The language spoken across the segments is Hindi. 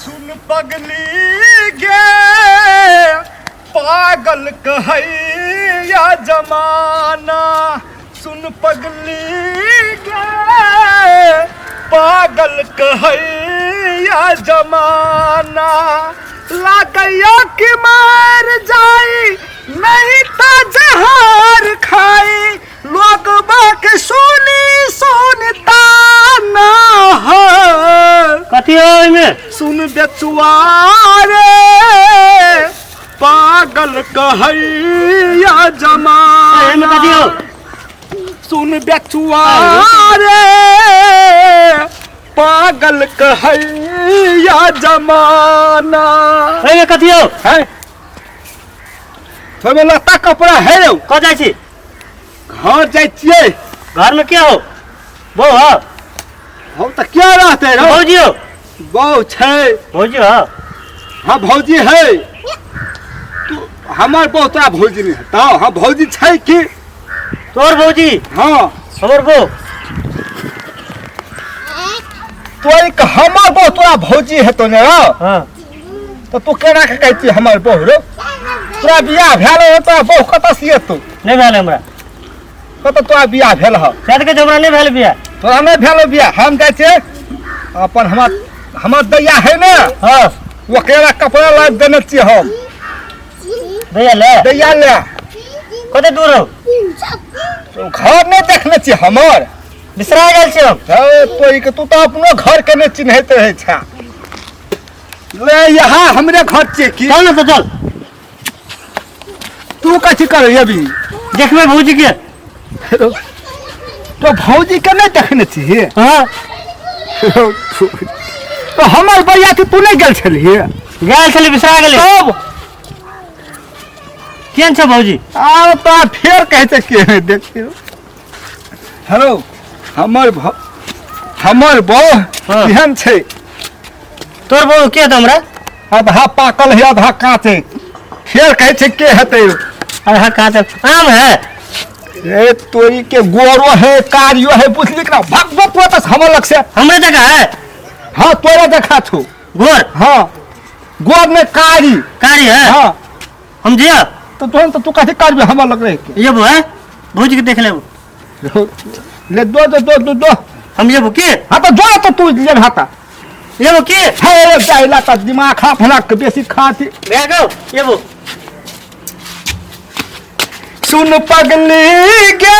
सुन पगली गे पागल कहैया जमाना सुन पगली गे पागल कहैया जमाना लागैया कि मार जाई नहीं तो जहर खाई लोग बाके सुनी सुनता ना है कथी है में सुन बेचुआ रे पागल कहैया जमाना कथी हो सुन बेचुआ रे पागल कहैया जमाना में कथी हो है तो में लता कपड़ा है रो कह जाइ छी घर जाइ छियै घर में क्या हो बो हो हम तो क्या रहते रो भौजी हो बहु छै भौजी हो हाँ भौजी है तू हमार बहु तोरा भौजी नहीं हटा हाँ भौजी छै कि तोर भौजी हाँ हमर बो तो एक हमार बहु तोरा भौजी है तो ने रो हां तो तू केना के कहती हमार बहु रो तोरा बियाह भेल हो तो बहु कत से तू नहीं भेल हमरा कत तोरा बियाह भेल हो शायद के हमरा नहीं भेल बिया तोरा नहीं भेल बियाह हम जाइ छे अपन हमार दैया है ना हां वो केरा कपड़ा ला देने छी हम दैया ले कते दूर हो तो घर नहीं देखने छी हमर बिसरा गेल छी हम तो तू तो अपनो घर के नहीं चिन्हत रहे छा ले यहाँ हमरे घर छे की चल ना तो चल तू कथी कर अभी देखबे भौजी के तो भौजी के नहीं देखने छी हां तो हमर भैया तू नहीं गेल छलिए गेल छली बिसरा गेली तब केन छ भौजी आ तो फिर कहते के देखियो हेलो हमर बहू हाँ। केहन छै तोर बहू के हमरा आधा पाकल है आधा काचे फिर कहे छै के हेतै आधा काचे आम है ए तोरी के गोरो है कारियो है बुझली ना भगवत तो हमर लग से हमरे जगह है हाँ तोरा देखा छो गोर हाँ गोर में कारी है हाँ हम जिया तो तू कथी करबे हमर लग रहे ये वो है भौजी के देख ले ले दो हम ये वो के हाँ तो जो तो तू ले हाथा ये वो के है जाइला का दिमाग खा फला के बेसी खाती ले गो ये वो सुन पगली गे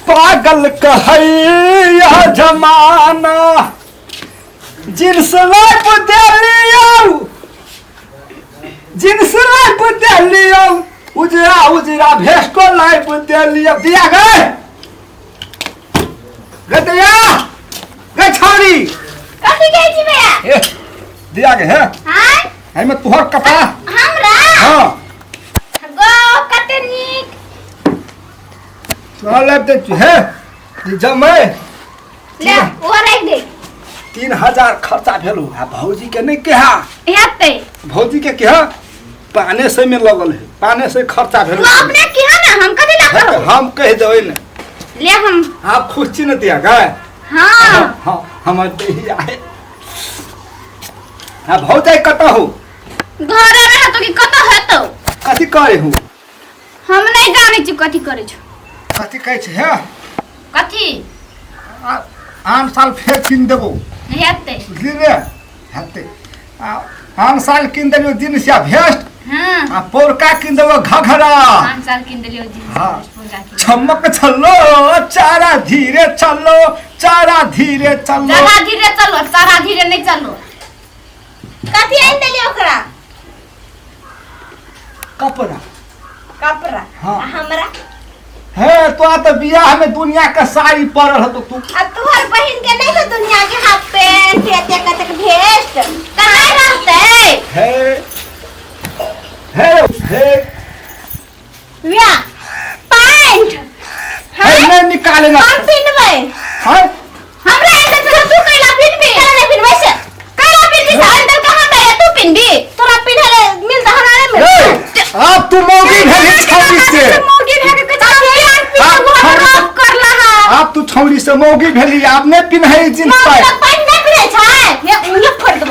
पागल कहैया जमाना जिनस लाइफ दे लियो उजरा भेस्टो लाइफ दे लियो दिया गए गे छौरी कथी कहै छी भैया दिया गए है हां है में तुहर कपड़ा हमरा हाँ गो कते नीक चल ले दे है जमै ले ओ राख दे 3000 खर्चा भेलु आ भौजी के नहीं केहा हेतै भौजी के केहा पाने से में लगल है पाने से खर्चा भेलु तू अपने किया ना हम कथी ला करू हम कह देबै ने ले हम आप खुश छी न दिया गए हां हां हमर दैया है आ भौजाई कत हो घरे रह तो कि कत हेतौ कथी करे हूं हम नहीं जानै छी कथी करै छ कथी कहै छै है कथी आन साल फेर किन देबो हेतै बुझली रे हेतै आन साल किन देबो दिन से भेस्ट हां आ पोरका किन देबो घघरा 5 साल किन देलियो जी हाँ। पूजा की चमक चलो चारा धीरे चलो जरा धीरे चलो सारा धीरे नहीं चलो कथी आइन देलियो ओकरा कपड़ा हाँ। हमरा है तो आ तो बियाह में दुनिया का साड़ी पड़ल तो तू आ तुहर बहिन के नहीं तो दुनिया के हाफ पैंट एते कतक भेस्ट कहां रहतै है या पैंट है नहीं निकाले ना हम पिनबै है हमरा ऐसे तू कैला पिनबी कैला नहीं पिनबै से कैला पिनबी से अंदर कहां गया तू पिनबी तोरा पिनले मिलता हमरा नहीं मिल अब तू मौगी भेली छौरी से मौगी भेके के करला अब तू छौरी से मौगी भेली अब नहीं पिनहै जींस पैंट पैंट नहीं पिनै छै ये फट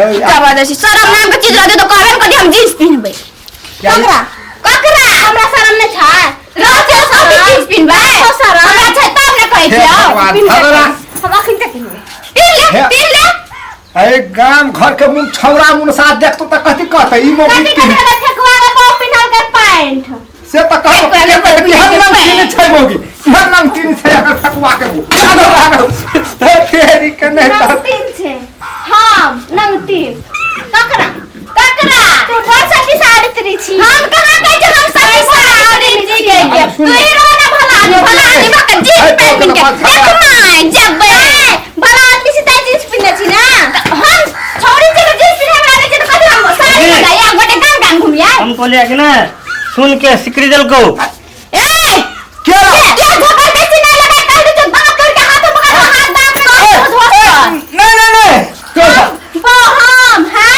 जबरदस्ती शरम नाम के चीज रहते तो कहबे न कदी हम जींस पहनबे ककरा हमरा शरम न छ रोज सब जींस पहनबे तो शरम हमरा छ तब न कहै छियै हम अखन तक पहनबे पहन ले अरे गाम घर के मुंह छौरा मुंह साथ देखतो त कथि कहतै ई मोगी कथि फेकवा के बाप पिन्हल के पैंट से त कहब कि हम नाम तीन छै मोगी हम नाम तीन छै अगर फकवा के तेरी के नहीं नंग तीन छे हम नंग तीन ककरा तू कौन सा की सावित्री छी हम कहां कहै छ हम सावित्री के तू ही रहो ना भला आदमी बक जींस पहन के देख जब भला आदमी से ताई जींस पहने छी ना हम छोड़ी के जींस पहने हमरा नहीं छ तो कथि हम साड़ी लगाया गोटे गान घूमिया हम बोले कि ना सुन के सिकरी दल को ए क्या जबरदस्ती नहीं लगा कहते तो बात करके हाथ पकड़ हाथ दांत नहीं वो हम है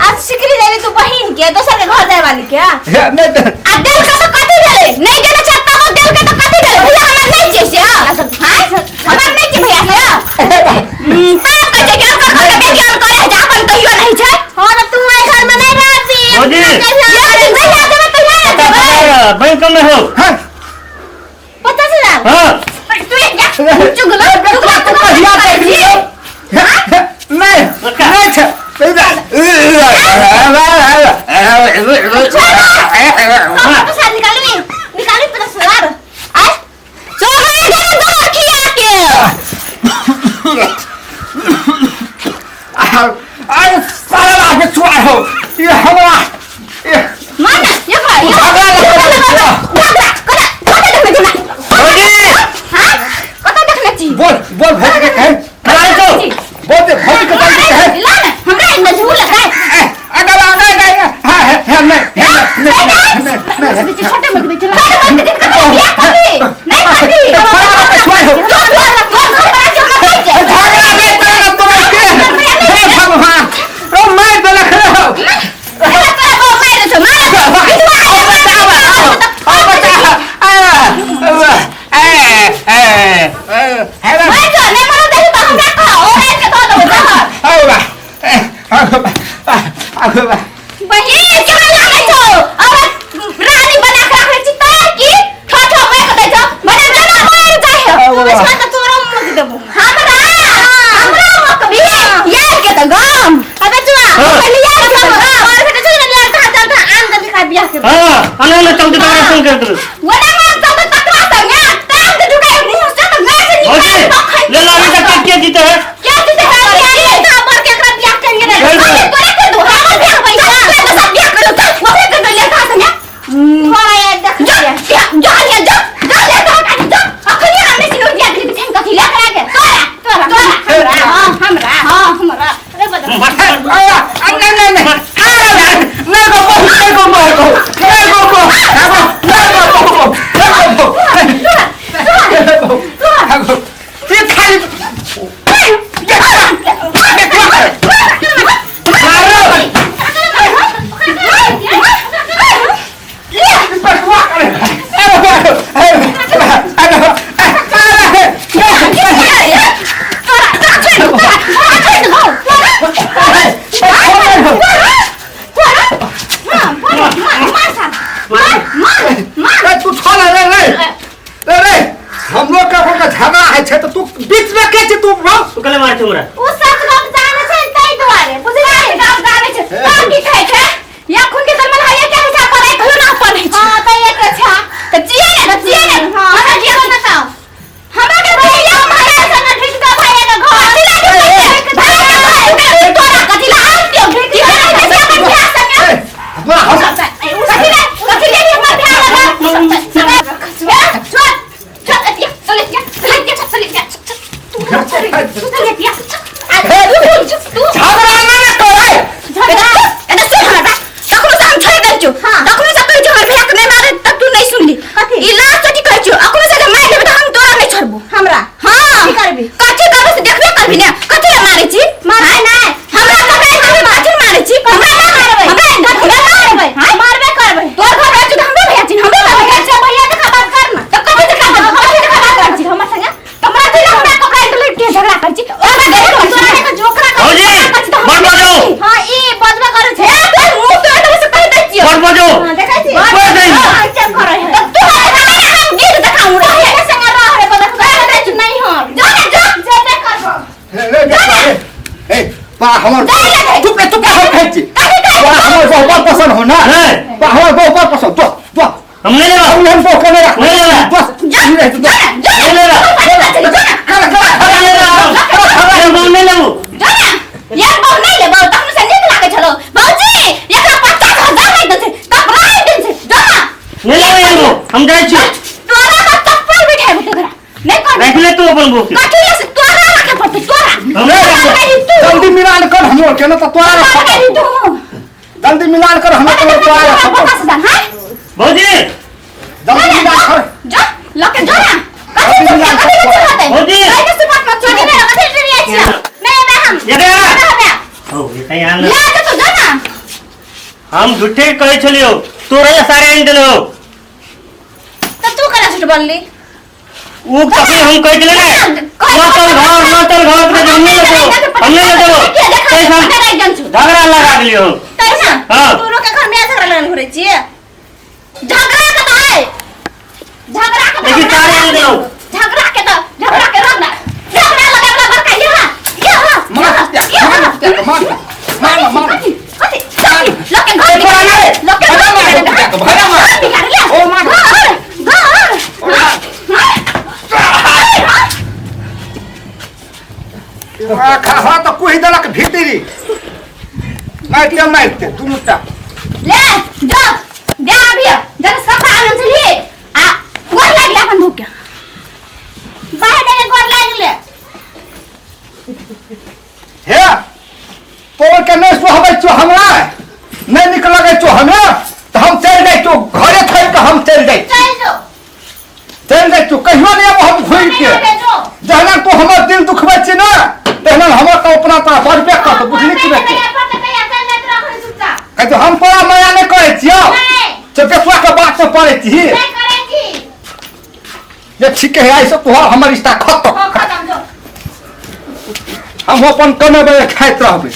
आज सिकरी देली तू बहिन के दोसर के घर जाए वाली क्या नहीं आ दिल का तो कथि देले नहीं देना चाहता हो दिल का तो कथि देले भैया हमरा नहीं छी से हां हमरा नहीं छी भैया से बात कहे के अपन घर के ज्ञान करे जा अपन कहियो नहीं छै हां ना तू ए घर में नहीं रहती मोदी। भैया जब तैयार बैंक में हो पता चला हां तू एक चुगला कहिया कर दियो नहीं छै निकाली पता सवार आ चल भाई घर घर खिया के अरे साला के छुआ हो ये हमरा माना ये भाई कता देखले छी बोल बोल भोज के कहे बोल दे भोज के कहे ला ना हमरा इन झूल है अगर आना गए हां नहीं छोटे मत बेच नहीं कभी हमर दे ले तू पे हम खाइ छी काहे तोरा हमर बहुत पसंद हो ना नहीं। तो हमर बहुत पसंद तो हम नहीं लेबा हम को कने रख नहीं लेबा बस जा नहीं जा जा नहीं लेबा हम नहीं लेबू जाना यार बहु नहीं ले बहु तब से नीक लागे छलो बहुजी एकरा 50,000 नहीं दे कपड़ा नहीं दे जाना नहीं लेबे हम हम जाय छी तोरा का चप्पल बिठाए तोरा नहीं कर रख ले तू अपन बुक कठिया से तोरा रखे पड़ते तोरा हम नहीं लेबू जल्दी मिलान कर हमर केना तो तोरा करी तू जल्दी मिलान कर हमर तो तोरा 50,000 हां भौजी जल्दी मिलान कर जा लके जा ना भौजी कैसे से बात मत छोड़ी मेरा कथे नहीं अच्छा मैं हम ये दे ना ओ ये तैयार ले जा तो जा ना हम झूठे कहे छलियो तोरा सारे आइन देलो तो तू करा छुट बोलली ऊ कभी हम कह दिले ना नचल घर पे हम नहीं लेबो कैसा झगड़ा लगा दिलियो कैसा हाँ। तू लोग के घर में झगड़ा लगन घुरे छिए झगड़ा के तो है झगड़ा के देखी सारे आइन देलो झगड़ा के रख ना झगड़ा लगे अपना घर का मार लोग के घर में लोग के घर में ओ मार खा तो कोई दलक भीतरी मारते दुनुटा ले जा दे अभी जरा सफा आनंद से लिए आ गोर लागले अपन भूख के बाहर देने गोर लागले हे तोर के नहीं सोहबै छो हमरा नहीं निक लगे छो हमें तो हम चल जाई छो घरे थई के हम चल जाई चल जो छो कहियो नहीं हम घुर के जहना तो हमर दिल दुखबै छी ना तहना हमर तो अपना तरह बरबे कर तो बुझली कि बेटे कहते हम तोरा माया नहीं करे छियो चपेटवा के बात से पड़े छी ये ठीक है ऐसे तो हमर रिश्ता खत्म हम अपन कने बे खाइत रहबै